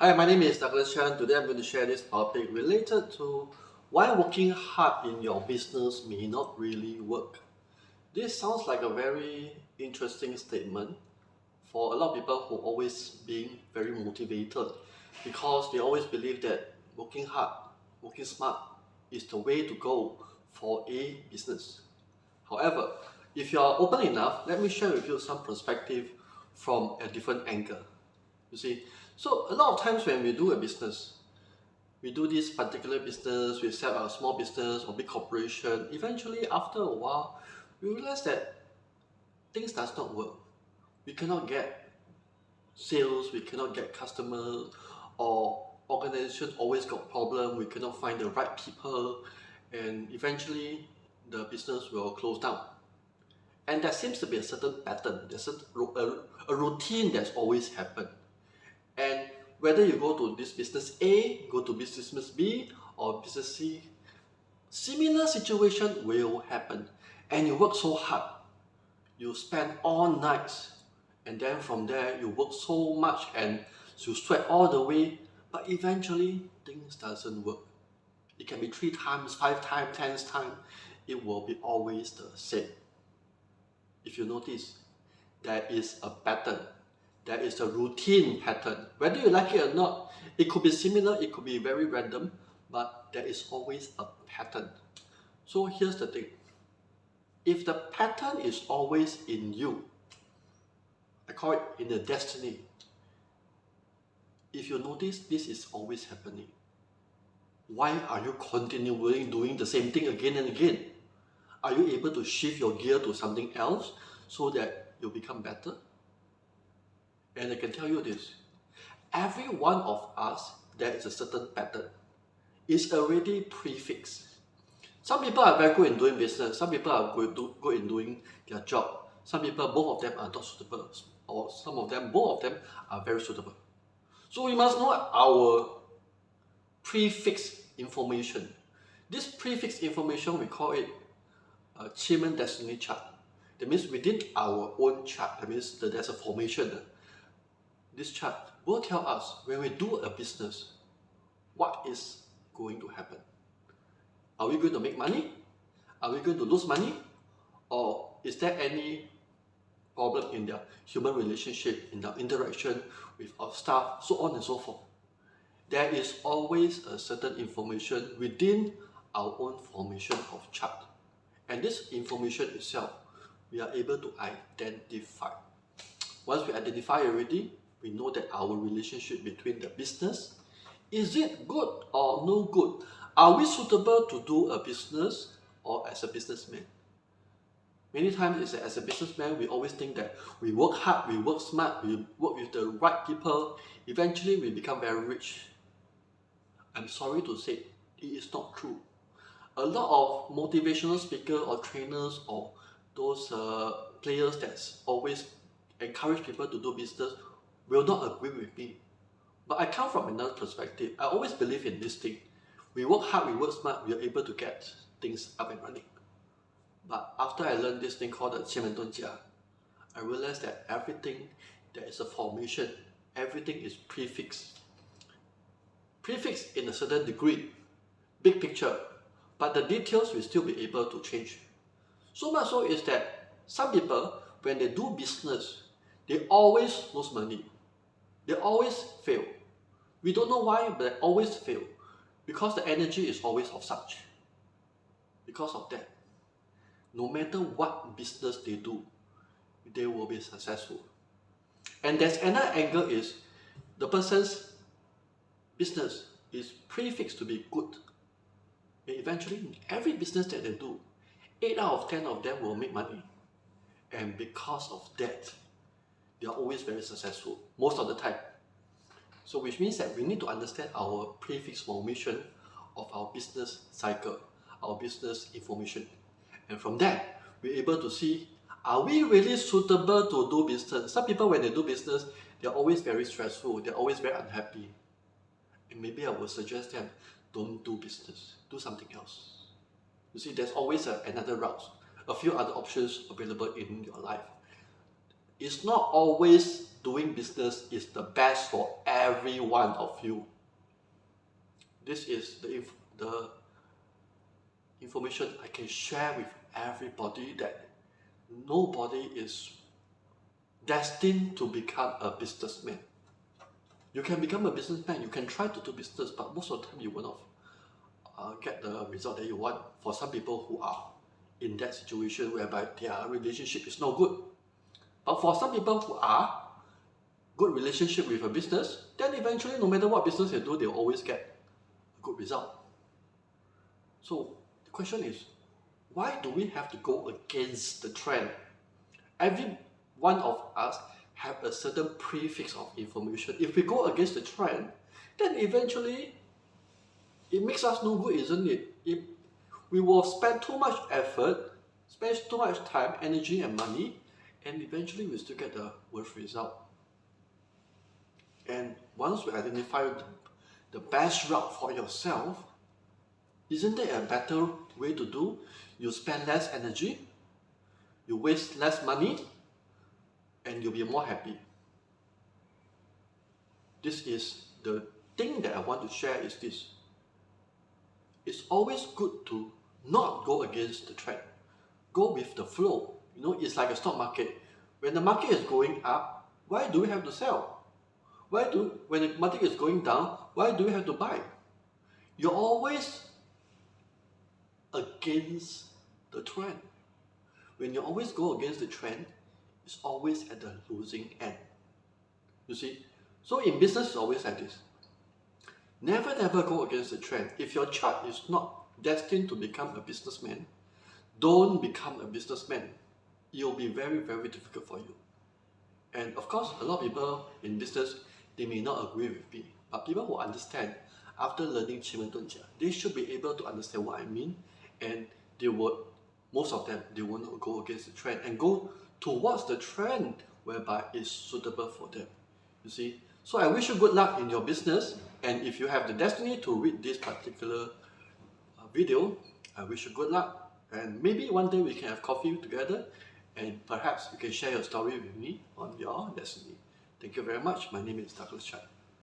Hi, my name is Douglas Chan. Today I'm going to share this topic related to why working hard in your business may not really work. This sounds like a very interesting statement for a lot of people who always being very motivated because they always believe that working hard, working smart is the way to go for a business. However, if you are open enough, let me share with you some perspective from a different angle. You see, so a lot of times when we do a business, we do this particular business, we set up a small business or big corporation. Eventually, after a while, we realize that things does not work. We cannot get sales, we cannot get customers, or organization always got problem. We cannot find the right people, and eventually the business will close down. And there seems to be a certain pattern. There's a routine that's always happened. And whether you go to this business A, go to business B, or business C, similar situation will happen. And you work so hard, you spend all nights, and then from there you work so much and you sweat all the way, but eventually things doesn't work. It can be 3 times, 5 times, 10 times. It will be always the same. If you notice, there is a pattern. There is a routine pattern. Whether you like it or not, it could be similar, it could be very random, but there is always a pattern. So here's the thing. If the pattern is always in you, I call it in the destiny. If you notice this is always happening, why are you continuing doing the same thing again and again? Are you able to shift your gear to something else so that you become better? And I can tell you this, every one of us, there is a certain pattern. It's already prefixed. Some people are very good in doing business, some people are good in doing their job. Some people, both of them are not suitable, or some of them, both of them are very suitable. So we must know our prefix information. This prefix information, we call it a Chimen destiny chart. That means within our own chart, that means that there's a formation. This chart will tell us when we do a business, what is going to happen. Are we going to make money? Are we going to lose money? Or is there any problem in their human relationship, in their interaction with our staff, so on and so forth? There is always a certain information within our own formation of chart. And this information itself, we are able to identify. Once we identify already, we know that our relationship between the business, is it good or no good? Are we suitable to do a business or as a businessman? Many times it's as a businessman, we always think that we work hard, we work smart, we work with the right people, eventually we become very rich. I'm sorry to say, it is not true. A lot of motivational speakers or trainers or those players that's always encourage people to do business will not agree with me. But I come from another perspective. I always believe in this thing. We work hard, we work smart, we are able to get things up and running. But after I learned this thing called the 千门遁甲, I realized that everything, there is a formation. Everything is prefixed. Prefixed in a certain degree, big picture, but the details will still be able to change. So much so is that some people, when they do business, they always lose money. They always fail. We don't know why, but they always fail. Because the energy is always of such. Because of that, no matter what business they do, they will be successful. And there's another angle is, the person's business is prefixed to be good. And eventually, every business that they do, 8 out of 10 of them will make money. And because of that, they are always very successful, most of the time. So which means that we need to understand our prefix formation of our business cycle, our business information. And from that, we're able to see, are we really suitable to do business? Some people, when they do business, they're always very stressful, they're always very unhappy. And maybe I would suggest them, don't do business, do something else. You see, there's always another route, a few other options available in your life. it's not always doing business is the best for every one of you. This is the information I can share with everybody, that nobody is destined to become a businessman. You can become a businessman, you can try to do business, but most of the time you will not get the result that you want. For some people who are in that situation whereby their relationship is not good. But for some people who are good relationship with a business, then eventually no matter what business they do, they'll always get a good result. So the question is, why do we have to go against the trend? Every one of us have a certain prefix of information. If we go against the trend, then eventually it makes us no good, isn't it? We will spend too much effort, spend too much time, energy and money, and eventually we still get the worst result. And once we identify the best route for yourself, isn't there a better way to do? You spend less energy, you waste less money, and you'll be more happy. This is the thing that I want to share, is this. It's always good to not go against the trend. Go with the flow. You know, it's like a stock market. When the market is going up, why do we have to sell? When the market is going down, why do we have to buy? You're always against the trend. When you always go against the trend, it's always at the losing end. You see? So in business, it's always like this. Never go against the trend. If your chart is not destined to become a businessman, don't become a businessman. It will be very, very difficult for you. And of course, a lot of people in business, they may not agree with me. But people who understand, after learning 奇门遁甲, they should be able to understand what I mean. And most of them, they will not go against the trend and go towards the trend whereby it's suitable for them. You see? So I wish you good luck in your business. And if you have the destiny to read this particular video, I wish you good luck. And maybe one day we can have coffee together, and perhaps you can share your story with me on your destiny. Thank you very much. My name is Douglas Chan.